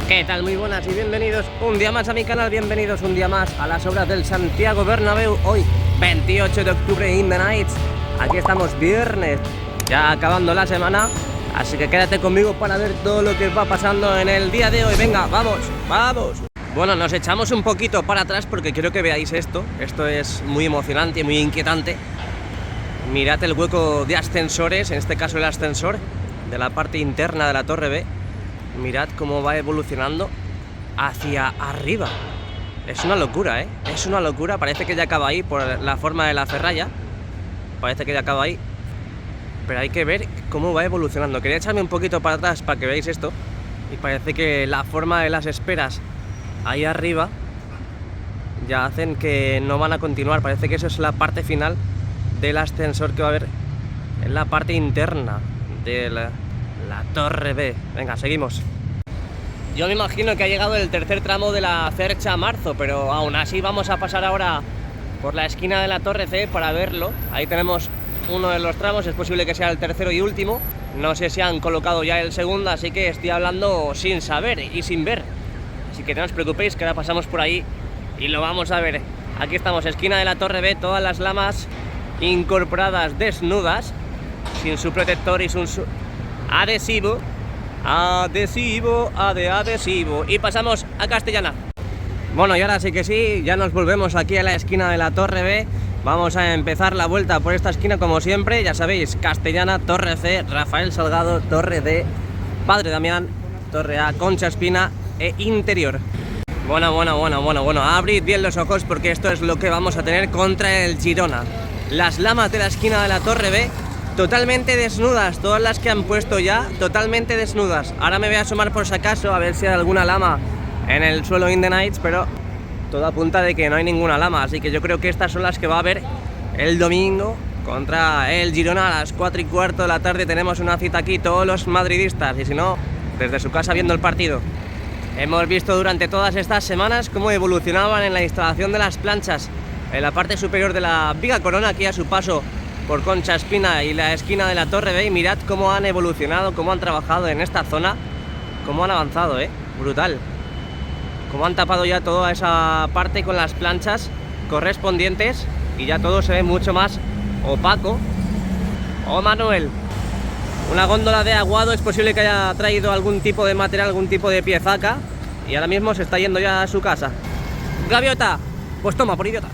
¿Qué tal? Muy buenas y bienvenidos un día más a mi canal, bienvenidos un día más a las obras del Santiago Bernabéu. Hoy, 28 de octubre in the nights. Aquí estamos viernes, ya acabando la semana. Así que quédate conmigo para ver todo lo que va pasando en el día de hoy. Venga, vamos, vamos. Bueno, nos echamos un poquito para atrás porque quiero que veáis esto. Esto es muy emocionante, muy inquietante. Mirad el hueco de ascensores, en este caso el ascensor de la parte interna de la Torre B. Mirad cómo va evolucionando hacia arriba. Es una locura, ¿eh? Es una locura. Parece que ya acaba ahí por la forma de la ferralla. Parece que ya acaba ahí. Pero hay que ver cómo va evolucionando. Quería echarme un poquito para atrás para que veáis esto. Y parece que la forma de las esperas ahí arriba ya hacen que no van a continuar. Parece que eso es la parte final del ascensor que va a haber en la parte interna de la Torre B. Venga, seguimos. Yo me imagino que ha llegado el tercer tramo de la Cercha Marzo, pero aún así vamos a pasar ahora por la esquina de la Torre C para verlo. Ahí tenemos uno de los tramos, es posible que sea el tercero y último. No sé si han colocado ya el segundo, así que estoy hablando sin saber y sin ver. Así que no os preocupéis, que ahora pasamos por ahí y lo vamos a ver. Aquí estamos, esquina de la Torre B, todas las lamas incorporadas desnudas, sin su protector y sin su adhesivo. Adhesivo. Y pasamos a Castellana. Bueno, y ahora sí que sí, ya nos volvemos aquí a la esquina de la Torre B. Vamos a empezar la vuelta por esta esquina como siempre. Ya sabéis, Castellana, Torre C, Rafael Salgado, Torre D, Padre Damián, Torre A, Concha Espina e Interior. Bueno, abrid bien los ojos porque esto es lo que vamos a tener contra el Girona. Las lamas de la esquina de la Torre B totalmente desnudas, todas las que han puesto ya, totalmente desnudas. Ahora me voy a asomar por si acaso a ver si hay alguna lama en el suelo in the nights, pero todo apunta de que no hay ninguna lama, así que yo creo que estas son las que va a haber el domingo contra el Girona a las 4:15 de la tarde. Tenemos una cita aquí, todos los madridistas, y si no, desde su casa viendo el partido. Hemos visto durante todas estas semanas cómo evolucionaban en la instalación de las planchas en la parte superior de la Viga Corona, aquí a su paso por Concha Espina y la esquina de la Torre B, y mirad cómo han evolucionado, cómo han trabajado en esta zona, cómo han avanzado, brutal. Cómo han tapado ya toda esa parte con las planchas correspondientes y ya todo se ve mucho más opaco. Oh, Manuel, una góndola de aguado, es posible que haya traído algún tipo de material, algún tipo de piezaca, y ahora mismo se está yendo ya a su casa. Gaviota, pues toma, por idiota.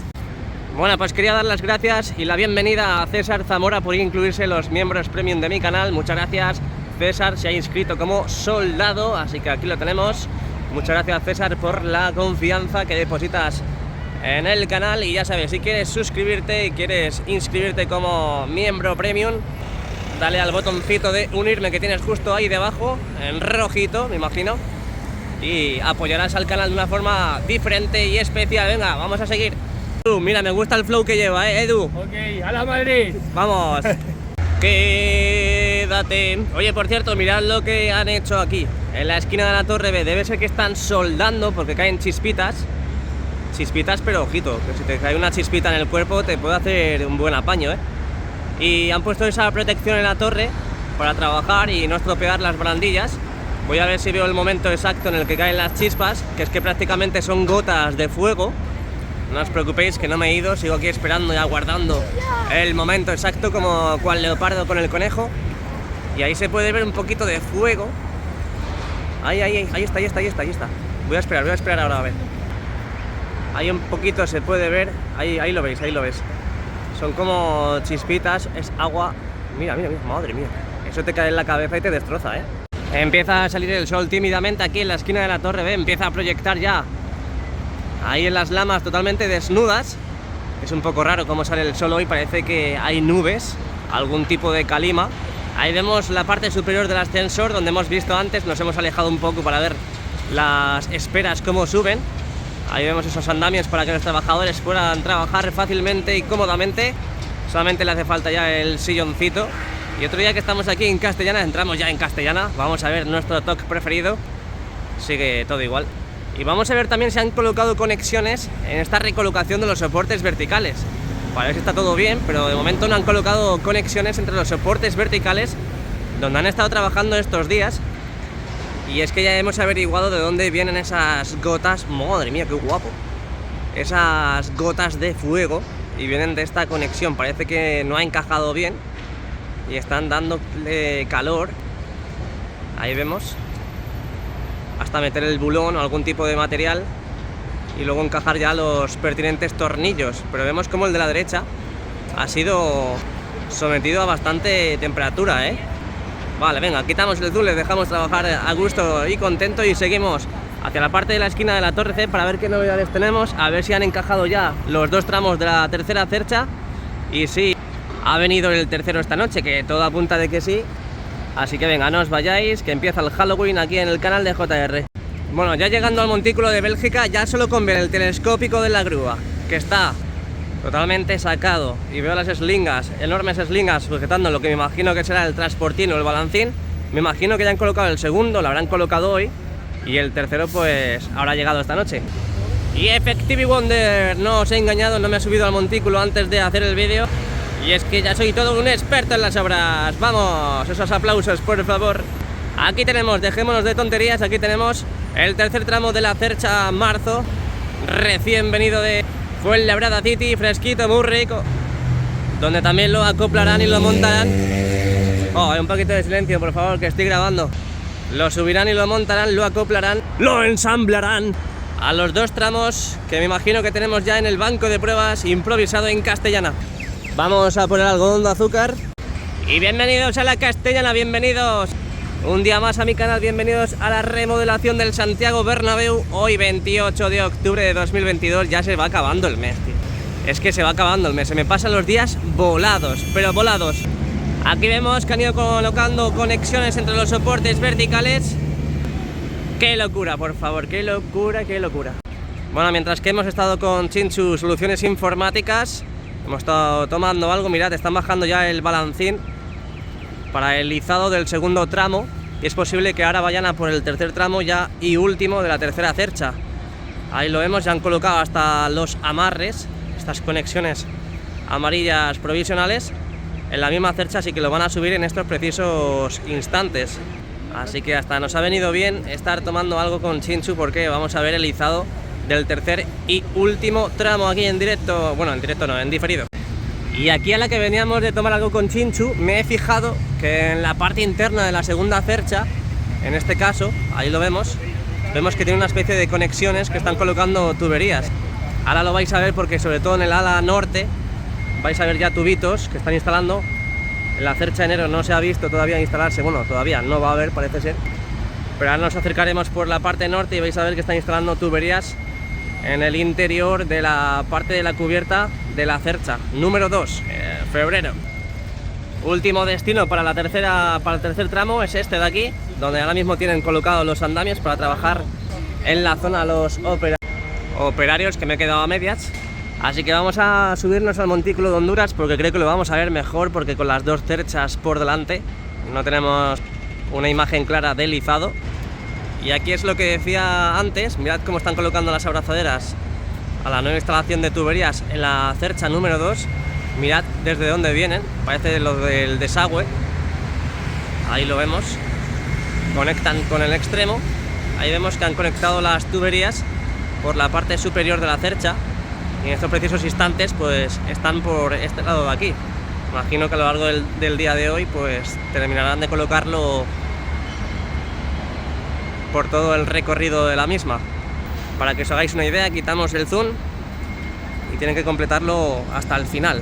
Bueno, pues quería dar las gracias y la bienvenida a César Zamora por incluirse los miembros premium de mi canal. Muchas gracias, César, se ha inscrito como soldado, así que aquí lo tenemos. Muchas gracias, César, por la confianza que depositas en el canal. Y ya sabes, si quieres suscribirte y quieres inscribirte como miembro premium, dale al botoncito de unirme que tienes justo ahí debajo, en rojito, me imagino, y apoyarás al canal de una forma diferente y especial. Venga, vamos a seguir. Mira, me gusta el flow que lleva, Edu. Ok, a la Madrid. Vamos. Quédate. Oye, por cierto, mirad lo que han hecho aquí en la esquina de la Torre B. Debe ser que están soldando porque caen chispitas. Chispitas, pero ojito, que si te cae una chispita en el cuerpo te puede hacer un buen apaño, Y han puesto esa protección en la torre para trabajar y no estropear las barandillas. Voy a ver si veo el momento exacto en el que caen las chispas, que es que prácticamente son gotas de fuego. No os preocupéis que no me he ido, sigo aquí esperando y aguardando el momento exacto, como cual leopardo con el conejo. Y ahí se puede ver un poquito de fuego. Ahí está. Voy a esperar ahora a ver. Ahí un poquito se puede ver, ahí lo veis. Son como chispitas, es agua. Mira, madre mía. Eso te cae en la cabeza y te destroza, Empieza a salir el sol tímidamente aquí en la esquina de la Torre B, empieza a proyectar ya. Ahí en las lamas totalmente desnudas. Es un poco raro cómo sale el sol hoy, parece que hay nubes, algún tipo de calima. Ahí vemos la parte superior del ascensor donde hemos visto antes, nos hemos alejado un poco para ver las esperas cómo suben. Ahí vemos esos andamios para que los trabajadores puedan trabajar fácilmente y cómodamente. Solamente le hace falta ya el silloncito. Y otro día que estamos aquí en Castellana, entramos ya en Castellana, vamos a ver nuestro toque preferido. Sigue todo igual. Y vamos a ver también si han colocado conexiones en esta recolocación de los soportes verticales. Parece que está todo bien, pero de momento no han colocado conexiones entre los soportes verticales donde han estado trabajando estos días. Y es que ya hemos averiguado de dónde vienen esas gotas. Madre mía, qué guapo. Esas gotas de fuego. Y vienen de esta conexión. Parece que no ha encajado bien. Y están dándole calor. Ahí vemos. Hasta meter el bulón o algún tipo de material. Y luego encajar ya los pertinentes tornillos. Pero vemos como el de la derecha ha sido sometido a bastante temperatura, ¿eh? Vale, venga, quitamos el zoom, les dejamos trabajar a gusto y contento y seguimos hacia la parte de la esquina de la Torre C para ver qué novedades tenemos, a ver si han encajado ya los dos tramos de la tercera cercha y si ha venido el tercero esta noche, que todo apunta de que sí. Así que venga, no os vayáis, que empieza el Halloween aquí en el canal de JR. Bueno, ya llegando al montículo de Bélgica, ya solo con ver el telescópico de la grúa, que está totalmente sacado, y veo las eslingas, enormes eslingas sujetando lo que me imagino que será el transportín o el balancín. Me imagino que ya han colocado el segundo, lo habrán colocado hoy, y el tercero pues habrá llegado esta noche. Y Effective Wonder, no os he engañado, no me he subido al montículo antes de hacer el vídeo, y es que ya soy todo un experto en las obras. Vamos, esos aplausos por favor. Aquí tenemos, dejémonos de tonterías, aquí tenemos el tercer tramo de la Cercha Marzo, recién venido de Fuenlabrada City, fresquito, muy rico, donde también lo acoplarán y lo montarán. Oh, hay un poquito de silencio, por favor, que estoy grabando. Lo subirán y lo montarán, lo acoplarán, lo ensamblarán a los dos tramos que me imagino que tenemos ya en el banco de pruebas improvisado en Castellana. Vamos a poner algodón de azúcar. Y bienvenidos a la Castellana, bienvenidos un día más a mi canal, bienvenidos a la remodelación del Santiago Bernabéu. Hoy 28 de octubre de 2022, ya se va acabando el mes, tío. Es que se va acabando el mes, se me pasan los días volados, pero volados. Aquí vemos que han ido colocando conexiones entre los soportes verticales. ¡Qué locura, por favor! ¡Qué locura, qué locura! Bueno, mientras que hemos estado con Chinchu Soluciones Informáticas, hemos estado tomando algo. Mirad, están bajando ya el balancín para el izado del segundo tramo, y es posible que ahora vayan a por el tercer tramo ya y último de la tercera cercha. Ahí lo vemos, ya han colocado hasta los amarres, estas conexiones amarillas provisionales en la misma cercha, así que lo van a subir en estos precisos instantes. Así que hasta nos ha venido bien estar tomando algo con Chinchu, porque vamos a ver el izado del tercer y último tramo aquí en directo, bueno, en directo no, en diferido. Y aquí a la que veníamos de tomar algo con Chinchu, me he fijado que en la parte interna de la segunda cercha, en este caso, ahí lo vemos que tiene una especie de conexiones que están colocando tuberías. Ahora lo vais a ver porque sobre todo en el ala norte vais a ver ya tubitos que están instalando. En la cercha de enero no se ha visto todavía instalarse, bueno, todavía no va a haber, parece ser. Pero ahora nos acercaremos por la parte norte y vais a ver que están instalando tuberías en el interior de la parte de la cubierta de la cercha número 2, febrero. Último destino para el tercer tramo es este de aquí, donde ahora mismo tienen colocados los andamios para trabajar en la zona los operarios, que me he quedado a medias. Así que vamos a subirnos al montículo de Honduras, porque creo que lo vamos a ver mejor, porque con las dos cerchas por delante no tenemos una imagen clara del izado. Y aquí es lo que decía antes, mirad cómo están colocando las abrazaderas a la nueva instalación de tuberías en la cercha número 2. Mirad desde dónde vienen, parece lo del desagüe. Ahí lo vemos, conectan con el extremo. Ahí vemos que han conectado las tuberías por la parte superior de la cercha, y en estos precisos instantes pues están por este lado de aquí. Imagino que a lo largo del día de hoy pues terminarán de colocarlo por todo el recorrido de la misma. Para que os hagáis una idea, quitamos el zoom y tienen que completarlo hasta el final.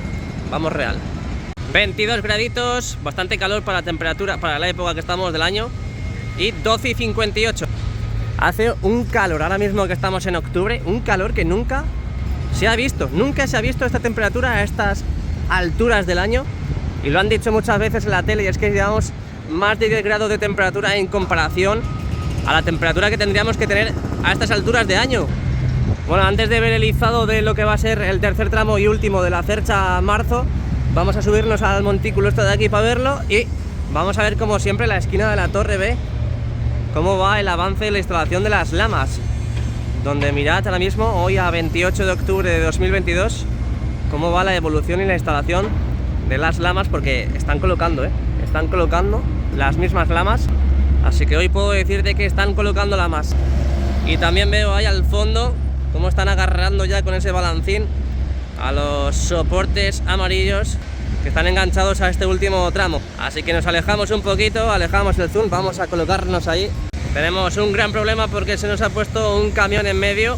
Vamos real. 22 graditos, bastante calor para la temperatura, para la época que estamos del año, y 12 y 58. Hace un calor ahora mismo que estamos en octubre, un calor que nunca se ha visto esta temperatura a estas alturas del año, y lo han dicho muchas veces en la tele, y es que llevamos más de 10 grados de temperatura en comparación a la temperatura que tendríamos que tener a estas alturas de año. Bueno, antes de ver el izado de lo que va a ser el tercer tramo y último de la Cercha Marzo, vamos a subirnos al montículo este de aquí para verlo, y vamos a ver como siempre la esquina de la Torre B, cómo va el avance de la instalación de las lamas, donde mirad ahora mismo, hoy a 28 de octubre de 2022, cómo va la evolución y la instalación de las lamas, porque están colocando las mismas lamas Así que hoy puedo decirte que están colocándola más. Y también veo ahí al fondo cómo están agarrando ya con ese balancín a los soportes amarillos que están enganchados a este último tramo. Así que nos alejamos un poquito, alejamos el zoom, vamos a colocarnos ahí. Tenemos un gran problema porque se nos ha puesto un camión en medio.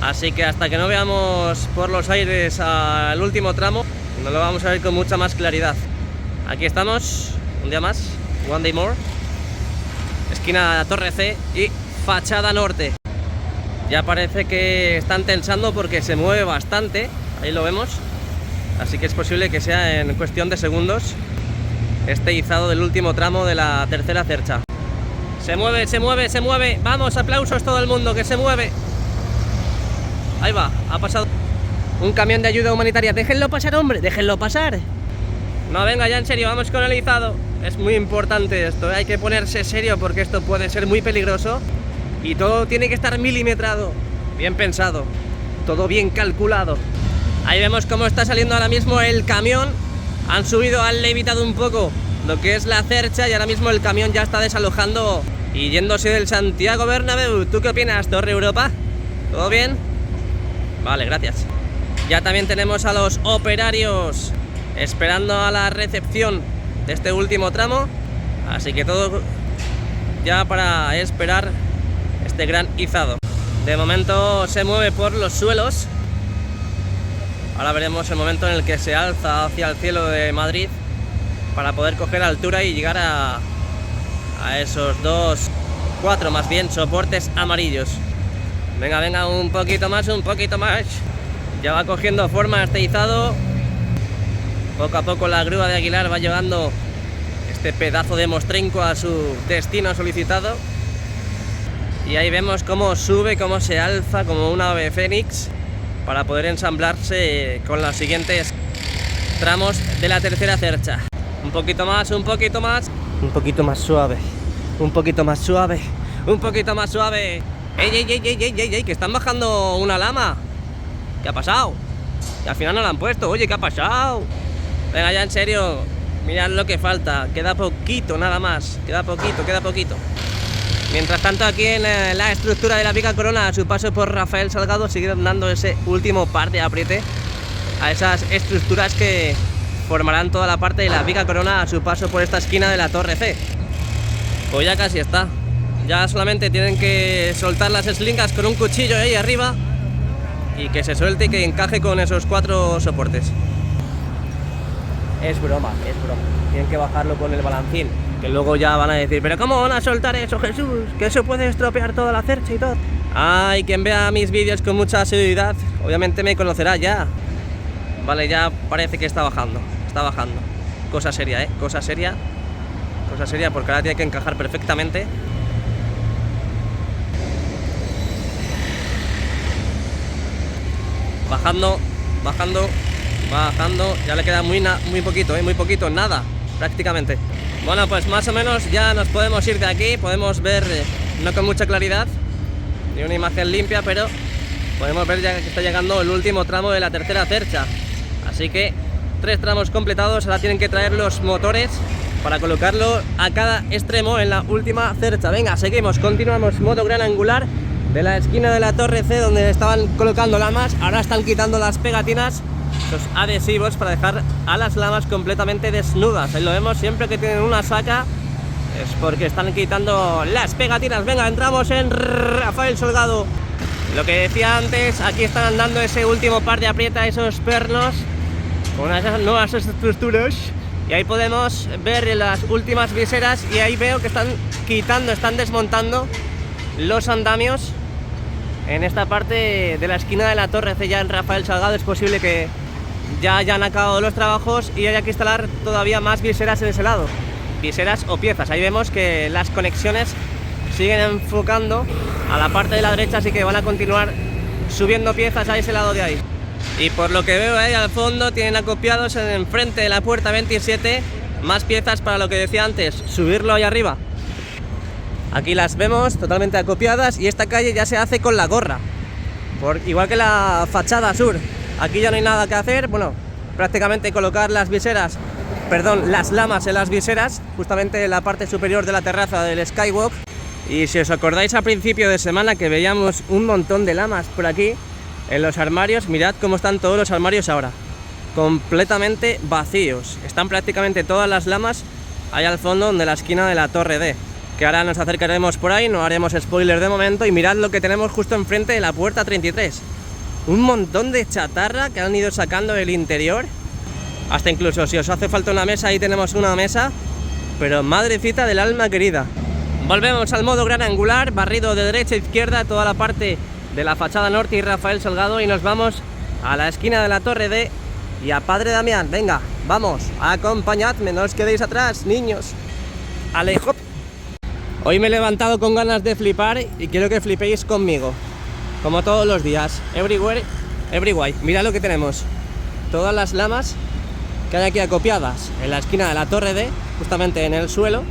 Así que hasta que no veamos por los aires al último tramo, no lo vamos a ver con mucha más claridad. Aquí estamos, un día más, one day more. Esquina de la Torre C y fachada norte. Ya parece que están tensando porque se mueve bastante, ahí lo vemos. Así que es posible que sea en cuestión de segundos este izado del último tramo de la tercera cercha. Se mueve, se mueve, se mueve. Vamos, aplausos todo el mundo, que se mueve. Ahí va, ha pasado un camión de ayuda humanitaria. Déjenlo pasar, hombre, déjenlo pasar. No, venga, ya en serio, vamos con el izado. Es muy importante esto, hay que ponerse serio porque esto puede ser muy peligroso. Y todo tiene que estar milimetrado, bien pensado, todo bien calculado. Ahí vemos cómo está saliendo ahora mismo el camión. Han subido, han levitado un poco lo que es la cercha y ahora mismo el camión ya está desalojando y yéndose del Santiago Bernabéu. ¿Tú qué opinas, Torre Europa? ¿Todo bien? Vale, gracias. Ya también tenemos a los operarios esperando a la recepción de este último tramo. Así que todo ya para esperar este gran izado. De momento se mueve por los suelos. Ahora veremos el momento en el que se alza hacia el cielo de Madrid para poder coger altura y llegar a esos cuatro más bien, soportes amarillos. Venga, venga, un poquito más, un poquito más. Ya va cogiendo forma este izado. Poco a poco la grúa de Aguilar va llevando este pedazo de mostrenco a su destino solicitado. Y ahí vemos cómo sube, cómo se alza como un ave fénix para poder ensamblarse con los siguientes tramos de la tercera cercha. Un poquito más, un poquito más. Un poquito más suave, un poquito más suave, un poquito más suave. ¡Ey, ey, ey, ey, ey, ey! Que están bajando una lama. ¿Qué ha pasado? Y al final no la han puesto. Oye, ¿qué ha pasado? Venga, ya en serio, mirad lo que falta. Queda poquito nada más. Queda poquito, queda poquito. Mientras tanto, aquí en la estructura de la Pica Corona, a su paso por Rafael Salgado, siguen dando ese último par de apriete a esas estructuras que formarán toda la parte de la Pica Corona a su paso por esta esquina de la Torre C. Pues ya casi está. Ya solamente tienen que soltar las eslingas con un cuchillo ahí arriba y que se suelte y que encaje con esos cuatro soportes. Es broma, es broma. Tienen que bajarlo con el balancín, que luego ya van a decir, pero ¿cómo van a soltar eso, Jesús? Que eso puede estropear toda la cercha y todo. Ay, quien vea mis vídeos con mucha asiduidad, obviamente me conocerá ya. Vale, ya parece que está bajando, está bajando. Cosa seria, cosa seria. Cosa seria porque ahora tiene que encajar perfectamente. Bajando, bajando, bajando. Ya le queda muy poquito, muy poquito, nada, prácticamente. Bueno, pues más o menos ya nos podemos ir de aquí. Podemos ver, no con mucha claridad, ni una imagen limpia, pero podemos ver ya que está llegando el último tramo de la tercera cercha. Así que 3 tramos completados. Ahora tienen que traer los motores para colocarlo a cada extremo en la última cercha. Venga, seguimos, continuamos. Moto gran angular de la esquina de la Torre C, donde estaban colocando lamas. Ahora están quitando las pegatinas, los adhesivos, para dejar a las lamas completamente desnudas. Ahí lo vemos, siempre que tienen una saca es porque están quitando las pegatinas. Venga, entramos en Rafael Salgado. Lo que decía antes, aquí están andando ese último par de aprieta, esos pernos con esas nuevas estructuras. Y ahí podemos ver las últimas viseras y ahí veo que están quitando, están desmontando los andamios en esta parte de la esquina de la Torre C, ya en Rafael Salgado. Es posible que ya hayan acabado los trabajos y haya que instalar todavía más viseras en ese lado, viseras o piezas. Ahí vemos que las conexiones siguen enfocando a la parte de la derecha, así que van a continuar subiendo piezas a ese lado de ahí. Y por lo que veo ahí al fondo tienen acopiados en enfrente de la puerta 27 más piezas para lo que decía antes, subirlo ahí arriba. Aquí las vemos totalmente acopiadas y esta calle ya se hace con la gorra, igual que la fachada sur. Aquí ya no hay nada que hacer, bueno, prácticamente colocar las viseras perdón, las lamas en las viseras, justamente en la parte superior de la terraza del Skywalk. Y si os acordáis a principio de semana que veíamos un montón de lamas por aquí en los armarios, mirad cómo están todos los armarios ahora, completamente vacíos. Están prácticamente todas las lamas ahí al fondo, donde la esquina de la Torre D, que ahora nos acercaremos por ahí, no haremos spoiler de momento. Y mirad lo que tenemos justo enfrente de la puerta 33, un montón de chatarra que han ido sacando del interior. Hasta incluso si os hace falta una mesa, ahí tenemos una mesa, pero madrecita del alma querida. Volvemos al modo gran angular, barrido de derecha a izquierda toda la parte de la fachada norte y Rafael Salgado, y nos vamos a la esquina de la Torre D y a Padre Damián. Venga, vamos, acompañadme, no os quedéis atrás, niños. Alejo. Hoy me he levantado con ganas de flipar y quiero que flipéis conmigo, como todos los días. Everywhere, everywhere. Mira lo que tenemos, todas las lamas que hay aquí acopiadas en la esquina de la Torre D, justamente en el suelo.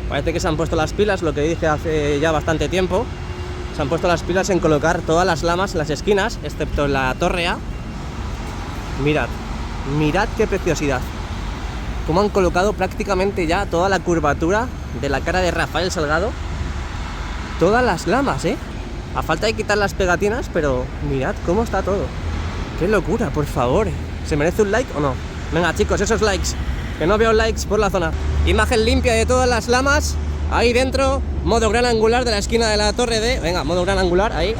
Parece que se han puesto las pilas, lo que dije hace ya bastante tiempo. Se han puesto las pilas en colocar todas las lamas en las esquinas, excepto en la Torre A. Mirad, mirad qué preciosidad. Cómo han colocado prácticamente ya toda la curvatura de la cara de Rafael Salgado. Todas las lamas, a falta de quitar las pegatinas, pero mirad cómo está todo. ¡Qué locura, por favor! ¿Se merece un like o no? Venga, chicos, esos likes, que no veo likes por la zona. Imagen limpia de todas las lamas ahí dentro, modo gran angular de la esquina de la Torre D. Venga, modo gran angular, ahí.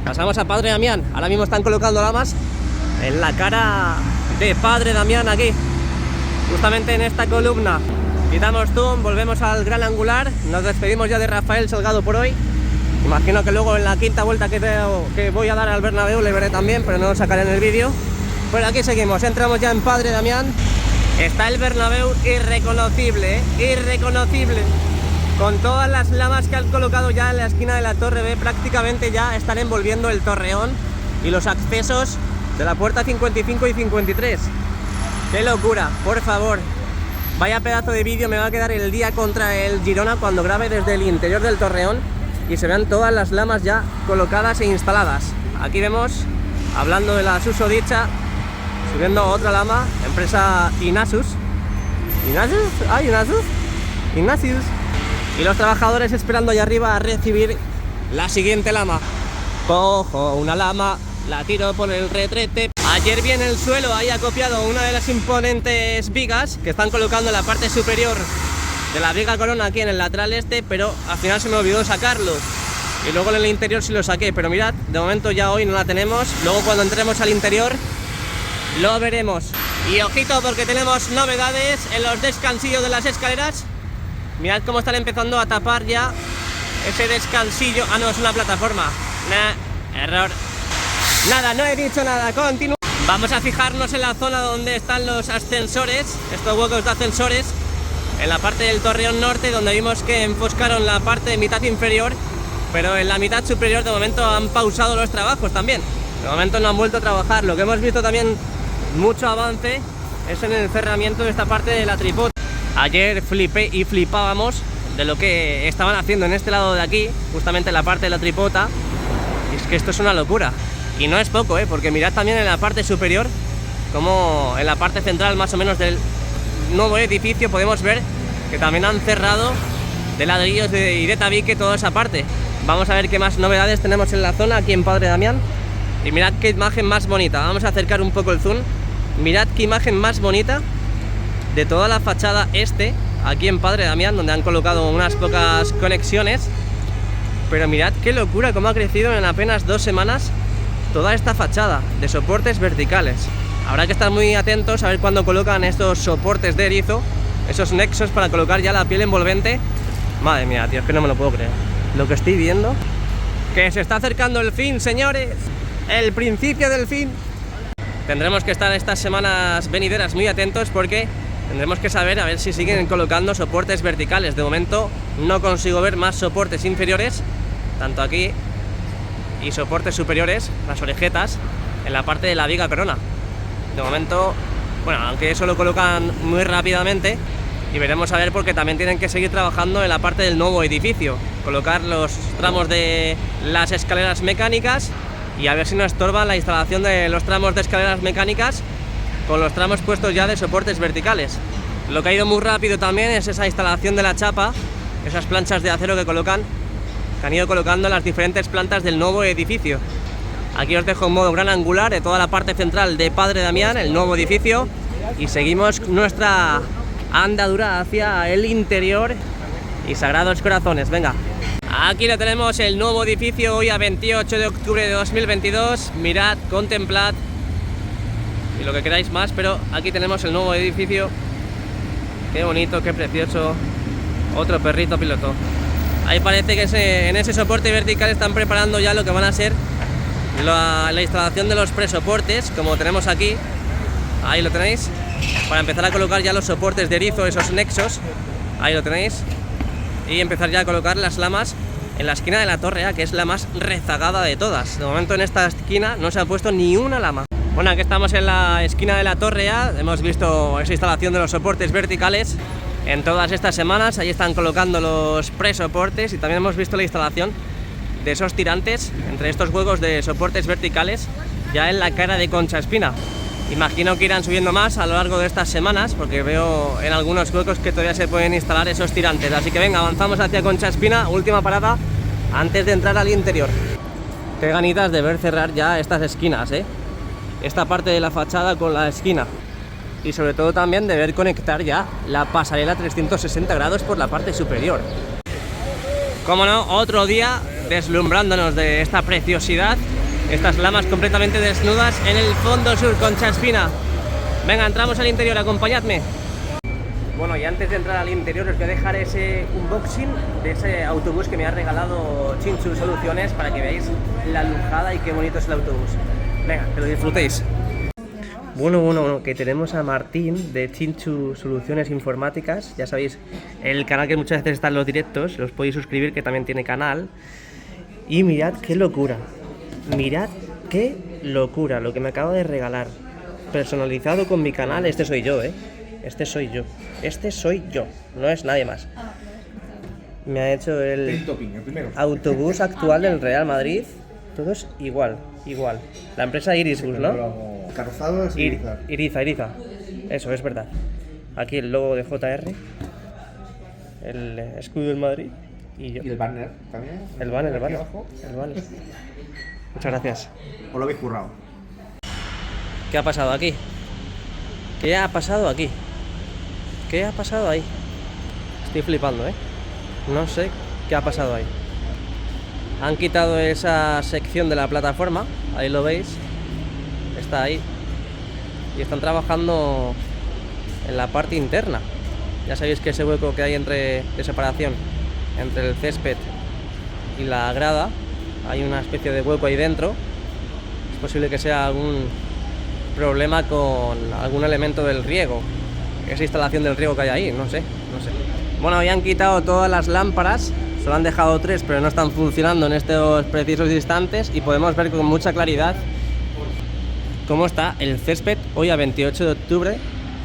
Pasamos a Padre Damián. Ahora mismo están colocando lamas en la cara de Padre Damián aquí, justamente en esta columna. Quitamos zoom, volvemos al gran angular. Nos despedimos ya de Rafael Salgado por hoy. Imagino que luego en la quinta vuelta que voy a dar al Bernabéu le veré también, pero no lo sacaré en el vídeo. Pero aquí seguimos, entramos ya en Padre Damián. Está el Bernabéu irreconocible, irreconocible. Con todas las lamas que han colocado ya en la esquina de la Torre B, prácticamente ya están envolviendo el Torreón y los accesos de la puerta 55 y 53. ¡Qué locura! Por favor, vaya pedazo de vídeo me va a quedar el día contra el Girona cuando grabe desde el interior del Torreón y se vean todas las lamas ya colocadas e instaladas. Aquí vemos, hablando de la susodicha, subiendo otra lama, empresa Inasus. ¿Inasus? Ah, Inasus. Y los trabajadores esperando allá arriba a recibir la siguiente lama. Cojo una lama, la tiro por el retrete. Ayer vi en el suelo, ahí acopiado una de las imponentes vigas que están colocando en la parte superior de la viga corona aquí en el lateral este, pero al final se me olvidó sacarlo. Y luego en el interior sí lo saqué, pero mirad, de momento ya hoy no la tenemos. Luego cuando entremos al interior lo veremos. Y ojito porque tenemos novedades en los descansillos de las escaleras. Mirad cómo están empezando a tapar ya ese descansillo. Ah, no, es una plataforma. Nah, error. Nada, no he dicho nada, continúo. Vamos a fijarnos en la zona donde están los ascensores, estos huecos de ascensores, en la parte del Torreón Norte, donde vimos que enfoscaron la parte de mitad inferior, pero en la mitad superior de momento han pausado los trabajos también. De momento no han vuelto a trabajar. Lo que hemos visto también mucho avance es en el cerramiento de esta parte de la tripota. Ayer flipé y flipábamos de lo que estaban haciendo en este lado de aquí, justamente en la parte de la tripota. Y es que esto es una locura. Y no es poco, porque mirad también en la parte superior, como en la parte central más o menos del nuevo edificio, podemos ver que también han cerrado de ladrillos y de tabique toda esa parte. Vamos a ver qué más novedades tenemos en la zona aquí en Padre Damián. Y mirad qué imagen más bonita. Vamos a acercar un poco el zoom. Mirad qué imagen más bonita de toda la fachada este, aquí en Padre Damián, donde han colocado unas pocas conexiones. Pero mirad qué locura, cómo ha crecido en apenas 2 semanas toda esta fachada de soportes verticales. Habrá que estar muy atentos a ver cuándo colocan estos soportes de erizo, esos nexos para colocar ya la piel envolvente. Madre mía, tío, es que no me lo puedo creer lo que estoy viendo. Que se está acercando el fin, señores, el principio del fin. Tendremos que estar estas semanas venideras muy atentos porque tendremos que saber a ver si siguen colocando soportes verticales. De momento no consigo ver más soportes inferiores, tanto aquí, y soportes superiores, las orejetas, en la parte de la viga corona. De momento, bueno, aunque eso lo colocan muy rápidamente, y veremos a ver porque también tienen que seguir trabajando en la parte del nuevo edificio, colocar los tramos de las escaleras mecánicas y a ver si no estorba la instalación de los tramos de escaleras mecánicas con los tramos puestos ya de soportes verticales. Lo que ha ido muy rápido también es esa instalación de la chapa, esas planchas de acero que han ido colocando en las diferentes plantas del nuevo edificio. Aquí os dejo en modo gran angular de toda la parte central de Padre Damián, el nuevo edificio, y seguimos nuestra andadura hacia el interior y Sagrados Corazones. Venga, aquí lo tenemos, el nuevo edificio, hoy a 28 de octubre de 2022. Mirad, contemplad y lo que queráis más, pero aquí tenemos el nuevo edificio. Qué bonito, qué precioso. Otro perrito piloto. Ahí parece que en ese soporte vertical están preparando ya lo que van a ser la instalación de los presoportes, como tenemos aquí. Ahí lo tenéis, para empezar a colocar ya los soportes de erizo, esos nexos. Ahí lo tenéis. Y empezar ya a colocar las lamas en la esquina de la torre A, que es la más rezagada de todas. De momento en esta esquina no se ha puesto ni una lama. Bueno, aquí estamos en la esquina de la torre A. Hemos visto esa instalación de los soportes verticales en todas estas semanas. Ahí están colocando los presoportes y también hemos visto la instalación de esos tirantes entre estos huecos de soportes verticales ya en la cara de Concha Espina. Imagino que irán subiendo más a lo largo de estas semanas, porque veo en algunos huecos que todavía se pueden instalar esos tirantes. Así que venga, avanzamos hacia Concha Espina, última parada antes de entrar al interior. Qué ganitas de ver cerrar ya estas esquinas, esta parte de la fachada con la esquina. Y sobre todo también de ver conectar ya la pasarela 360 grados por la parte superior. Como no, otro día deslumbrándonos de esta preciosidad, estas lamas completamente desnudas en el fondo sur, Concha Espina. Venga, entramos al interior, acompañadme. Bueno, y antes de entrar al interior os voy a dejar ese unboxing de ese autobús que me ha regalado Chinchu Soluciones para que veáis la lujada y qué bonito es el autobús. Venga, que lo disfrutéis. Bueno, que tenemos a Martín de Chinchu Soluciones Informáticas. Ya sabéis, el canal que muchas veces está en los directos, los podéis suscribir, que también tiene canal. Y mirad qué locura, mirad qué locura lo que me acaba de regalar. Personalizado con mi canal, este soy yo, este soy yo, no es nadie más. Me ha hecho el autobús actual del Real Madrid, todos igual. La empresa Irisbus, ¿no? Carrozado es Iriza. Eso, es verdad. Aquí el logo de JR, el escudo del Madrid y yo. ¿Y el banner también? El banner. Muchas gracias. ¿O lo habéis currado? ¿Qué ha pasado aquí? ¿Qué ha pasado aquí? ¿Qué ha pasado ahí? Estoy flipando, No sé qué ha pasado ahí. Han quitado esa sección de la plataforma, ahí lo veis, está ahí. Y están trabajando en la parte interna. Ya sabéis que ese hueco que hay de separación entre el césped y la grada, hay una especie de hueco ahí dentro. Es posible que sea algún problema con algún elemento del riego, esa instalación del riego que hay ahí, no sé. Bueno, ya han quitado todas las lámparas, solo han dejado 3, pero no están funcionando en estos precisos instantes, y podemos ver con mucha claridad cómo está el césped hoy a 28 de octubre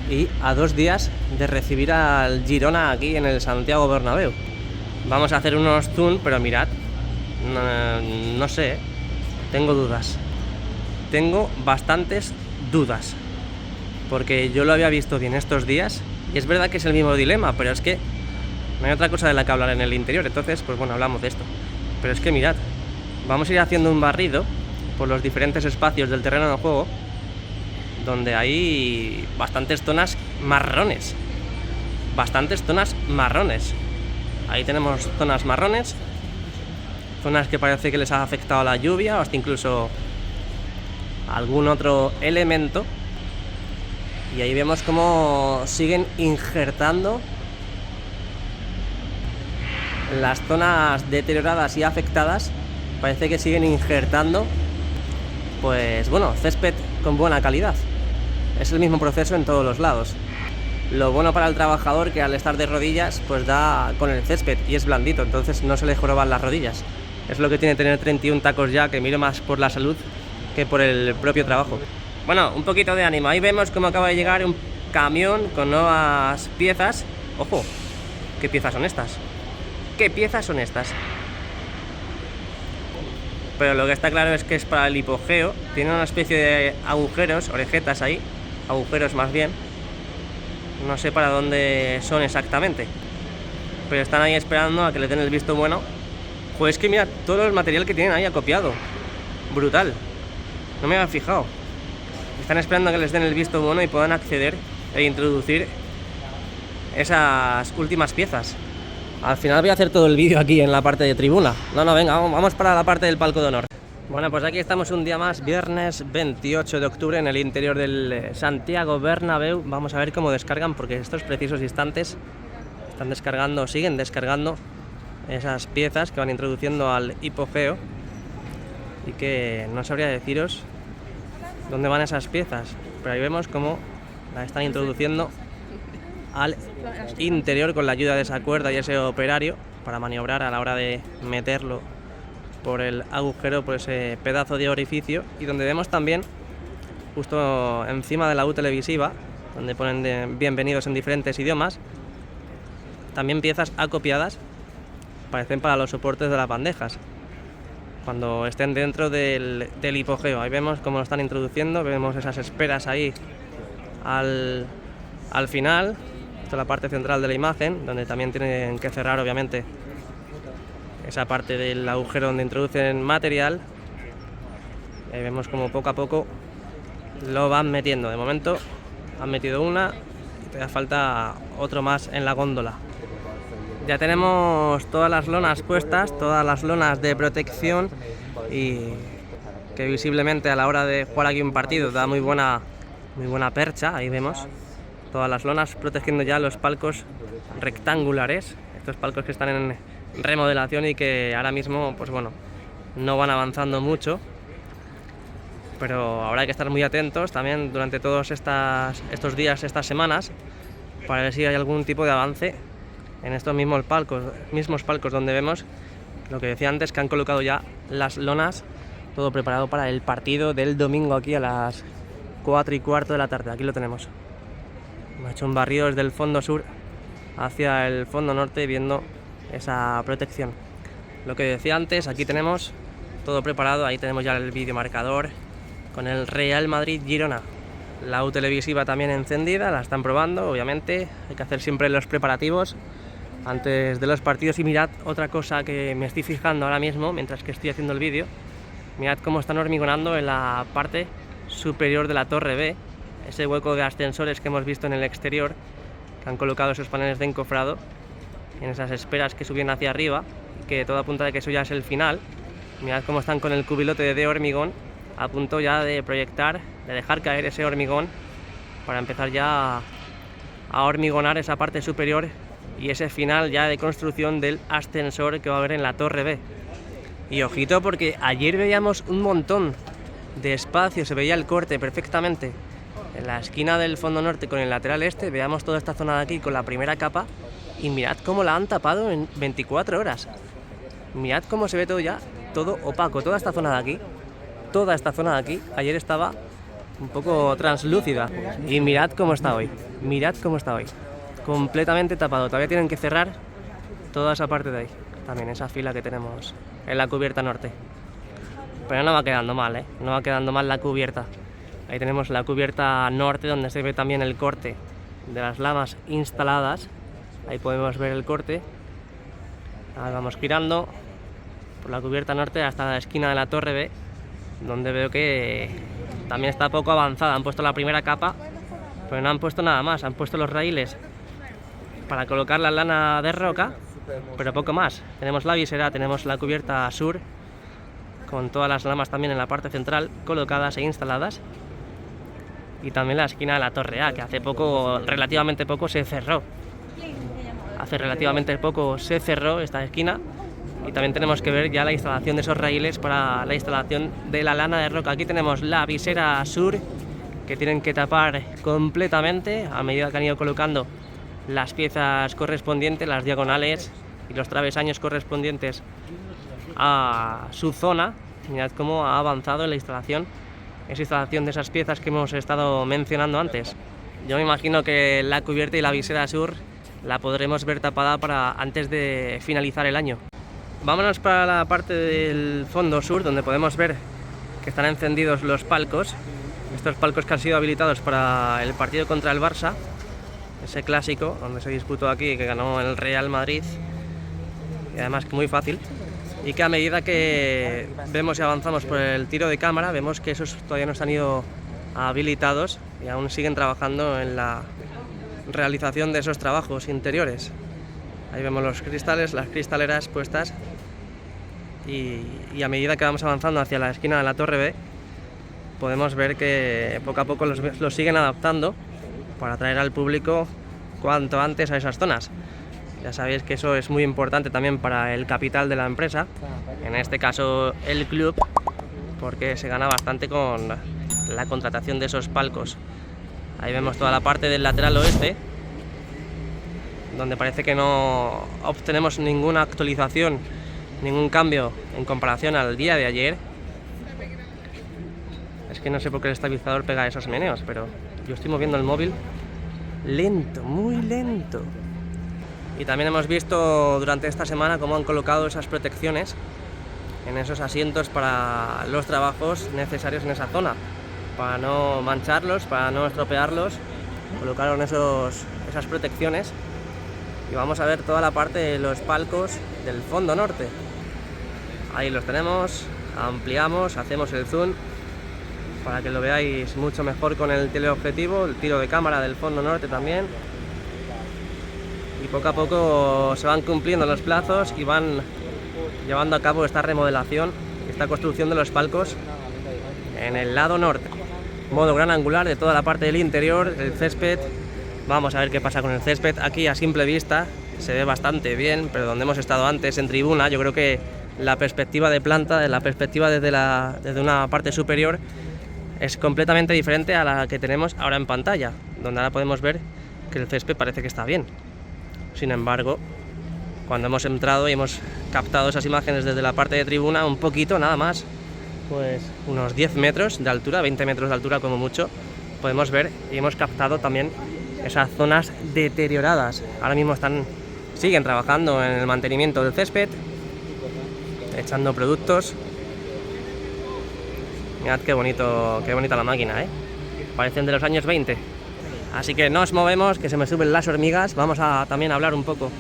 y a 2 días de recibir al Girona aquí en el Santiago Bernabéu. Vamos a hacer unos zoom, pero mirad, no sé, tengo dudas. Tengo bastantes dudas, porque yo lo había visto bien estos días, y es verdad que es el mismo dilema, pero es que no hay otra cosa de la que hablar en el interior. Entonces, pues bueno, hablamos de esto. Pero es que mirad, vamos a ir haciendo un barrido por los diferentes espacios del terreno de juego, donde hay bastantes zonas marrones. Ahí tenemos zonas marrones, zonas que parece que les ha afectado la lluvia o hasta incluso algún otro elemento. Y ahí vemos cómo siguen injertando las zonas deterioradas y afectadas. Parece que siguen injertando, pues bueno, césped con buena calidad. Es el mismo proceso en todos los lados. Lo bueno para el trabajador, que al estar de rodillas pues da con el césped y es blandito, entonces no se le joroban las rodillas. Es lo que tiene tener 31 tacos ya, que miro más por la salud que por el propio trabajo. Bueno, un poquito de ánimo. Ahí vemos cómo acaba de llegar un camión con nuevas piezas. Ojo, ¿qué piezas son estas? Pero lo que está claro es que es para el hipogeo. Tiene una especie de agujeros, orejetas ahí, agujeros más bien. No sé para dónde son exactamente, pero están ahí esperando a que le den el visto bueno. Pues es que mira todo el material que tienen ahí acopiado. Brutal. No me había fijado. Están esperando a que les den el visto bueno y puedan acceder e introducir esas últimas piezas. Al final voy a hacer todo el vídeo aquí en la parte de tribuna. No, venga, vamos para la parte del palco de honor. Bueno, pues aquí estamos un día más, viernes 28 de octubre en el interior del Santiago Bernabéu. Vamos a ver cómo descargan, porque estos precisos instantes están descargando, siguen descargando esas piezas que van introduciendo al hipogeo, y que no sabría deciros dónde van esas piezas, pero ahí vemos cómo la están introduciendo al interior con la ayuda de esa cuerda y ese operario para maniobrar a la hora de meterlo por el agujero, por ese pedazo de orificio. Y donde vemos también, justo encima de la U televisiva, donde ponen bienvenidos en diferentes idiomas, también piezas acopiadas, parecen para los soportes de las bandejas, cuando estén dentro del hipogeo. Ahí vemos cómo lo están introduciendo, vemos esas esperas ahí al final. Esta es la parte central de la imagen, donde también tienen que cerrar obviamente esa parte del agujero donde introducen material. Ahí vemos como poco a poco lo van metiendo. De momento han metido una y todavía falta otro más en la góndola. Ya tenemos todas las lonas puestas, todas las lonas de protección, y que visiblemente a la hora de jugar aquí un partido da muy buena percha. Ahí vemos todas las lonas protegiendo ya los palcos rectangulares, estos palcos que están en remodelación y que ahora mismo, pues bueno, no van avanzando mucho, pero ahora hay que estar muy atentos también durante todos estos días, estas semanas, para ver si hay algún tipo de avance en estos mismos palcos donde vemos lo que decía antes, que han colocado ya las lonas, todo preparado para el partido del domingo aquí a las 4:15 de la tarde. Aquí lo tenemos. Hemos hecho un barrido desde el fondo sur hacia el fondo norte, viendo esa protección. Lo que decía antes, aquí tenemos todo preparado. Ahí tenemos ya el videomarcador con el Real Madrid-Girona. La U televisiva también encendida, la están probando, obviamente. Hay que hacer siempre los preparativos antes de los partidos. Y mirad otra cosa que me estoy fijando ahora mismo mientras que estoy haciendo el vídeo. Mirad cómo están hormigonando en la parte superior de la torre B, ese hueco de ascensores que hemos visto en el exterior, que han colocado esos paneles de encofrado en esas esperas que subían hacia arriba, y que todo apunta de que eso ya es el final. Mirad cómo están con el cubilote de hormigón a punto ya de proyectar, de dejar caer ese hormigón para empezar ya a hormigonar esa parte superior y ese final ya de construcción del ascensor que va a haber en la torre B. Y ojito, porque ayer veíamos un montón de espacio, se veía el corte perfectamente en la esquina del fondo norte con el lateral este. Veamos toda esta zona de aquí con la primera capa, y mirad cómo la han tapado en 24 horas. Mirad cómo se ve todo ya, todo opaco, toda esta zona de aquí, ayer estaba un poco translúcida, y mirad cómo está hoy, completamente tapado. Todavía tienen que cerrar toda esa parte de ahí, también esa fila que tenemos en la cubierta norte. Pero no va quedando mal, no va quedando mal la cubierta. Ahí tenemos la cubierta norte, donde se ve también el corte de las lamas instaladas. Ahí podemos ver el corte. Ahora vamos girando por la cubierta norte hasta la esquina de la torre B, donde veo que también está poco avanzada. Han puesto la primera capa, pero no han puesto nada más. Han puesto los raíles para colocar la lana de roca, pero poco más. Tenemos la visera, tenemos la cubierta sur, con todas las lamas también en la parte central colocadas e instaladas, y también la esquina de la torre A, que hace poco, relativamente poco, se cerró. Esta esquina, y también tenemos que ver ya la instalación de esos raíles para la instalación de la lana de roca. Aquí tenemos la visera sur, que tienen que tapar completamente a medida que han ido colocando las piezas correspondientes, las diagonales y los travesaños correspondientes a su zona. Mirad cómo ha avanzado en la instalación, esa instalación de esas piezas que hemos estado mencionando antes. Yo me imagino que la cubierta y la visera sur la podremos ver tapada para antes de finalizar el año. Vámonos para la parte del fondo sur, donde podemos ver que están encendidos los palcos. Estos palcos que han sido habilitados para el partido contra el Barça, ese clásico donde se disputó aquí, que ganó el Real Madrid, y además que muy fácil, y que a medida que vemos y avanzamos por el tiro de cámara, vemos que esos todavía no se han ido habilitados y aún siguen trabajando en la realización de esos trabajos interiores. Ahí vemos los cristales, las cristaleras puestas, y a medida que vamos avanzando hacia la esquina de la Torre B, podemos ver que poco a poco los siguen adaptando para atraer al público cuanto antes a esas zonas. Ya sabéis que eso es muy importante también para el capital de la empresa, en este caso el club, porque se gana bastante con la contratación de esos palcos. Ahí vemos toda la parte del lateral oeste, donde parece que no obtenemos ninguna actualización, ningún cambio en comparación al día de ayer. Es que no sé por qué el estabilizador pega esos meneos, pero yo estoy moviendo el móvil lento, muy lento. Y también hemos visto durante esta semana cómo han colocado esas protecciones en esos asientos para los trabajos necesarios en esa zona, para no mancharlos, para no estropearlos. Colocaron esas protecciones, y vamos a ver toda la parte de los palcos del fondo norte. Ahí los tenemos, ampliamos, hacemos el zoom para que lo veáis mucho mejor con el teleobjetivo, el tiro de cámara del fondo norte también. Y poco a poco se van cumpliendo los plazos y van llevando a cabo esta remodelación, esta construcción de los palcos en el lado norte. Modo gran angular de toda la parte del interior, el césped. Vamos a ver qué pasa con el césped. Aquí a simple vista se ve bastante bien, pero donde hemos estado antes en tribuna, yo creo que la perspectiva de planta, la perspectiva desde una parte superior, es completamente diferente a la que tenemos ahora en pantalla, donde ahora podemos ver que el césped parece que está bien. Sin embargo, cuando hemos entrado y hemos captado esas imágenes desde la parte de tribuna, un poquito, nada más, pues unos 10 metros de altura, 20 metros de altura como mucho, podemos ver y hemos captado también esas zonas deterioradas. Ahora mismo siguen trabajando en el mantenimiento del césped, echando productos. Mirad qué bonita la máquina, parecen de los años 20. Así que nos movemos, que se me suben las hormigas. Vamos a también hablar un poco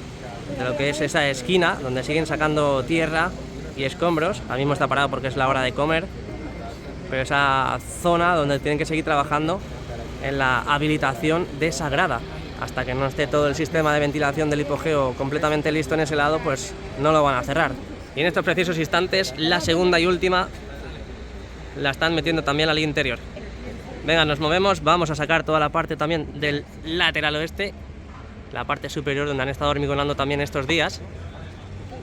de lo que es esa esquina donde siguen sacando tierra y escombros. Ahora mismo está parado porque es la hora de comer, pero esa zona donde tienen que seguir trabajando en la habilitación de esa grada. Hasta que no esté todo el sistema de ventilación del hipogeo completamente listo en ese lado, pues no lo van a cerrar. Y en estos precisos instantes, la segunda y última la están metiendo también al interior. Venga, nos movemos, vamos a sacar toda la parte también del lateral oeste, la parte superior donde han estado hormigonando también estos días.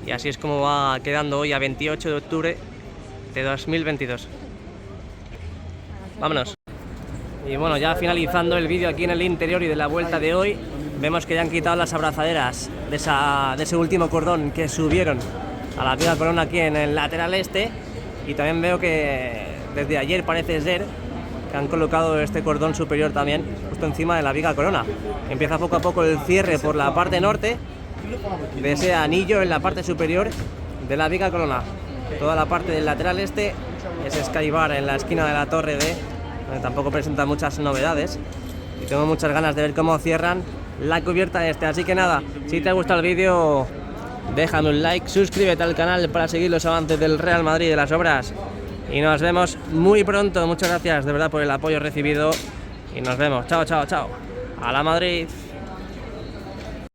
Y así es como va quedando hoy a 28 de octubre de 2022. Vámonos. Y bueno, ya finalizando el vídeo aquí en el interior y de la vuelta de hoy, vemos que ya han quitado las abrazaderas de ese último cordón que subieron a la Viga Corona aquí en el lateral este. Y también veo que desde ayer parece ser que han colocado este cordón superior también justo encima de la Viga Corona. Empieza poco a poco el cierre por la parte norte de ese anillo en la parte superior de la Viga Corona. Toda la parte del lateral este, ese Skybar en la esquina de la Torre D, donde tampoco presenta muchas novedades, y tengo muchas ganas de ver cómo cierran la cubierta este. Así que nada, si te ha gustado el vídeo, déjame un like, suscríbete al canal para seguir los avances del Real Madrid y de las obras, y nos vemos muy pronto. Muchas gracias de verdad por el apoyo recibido y nos vemos. Chao, chao, chao. ¡A la Madrid!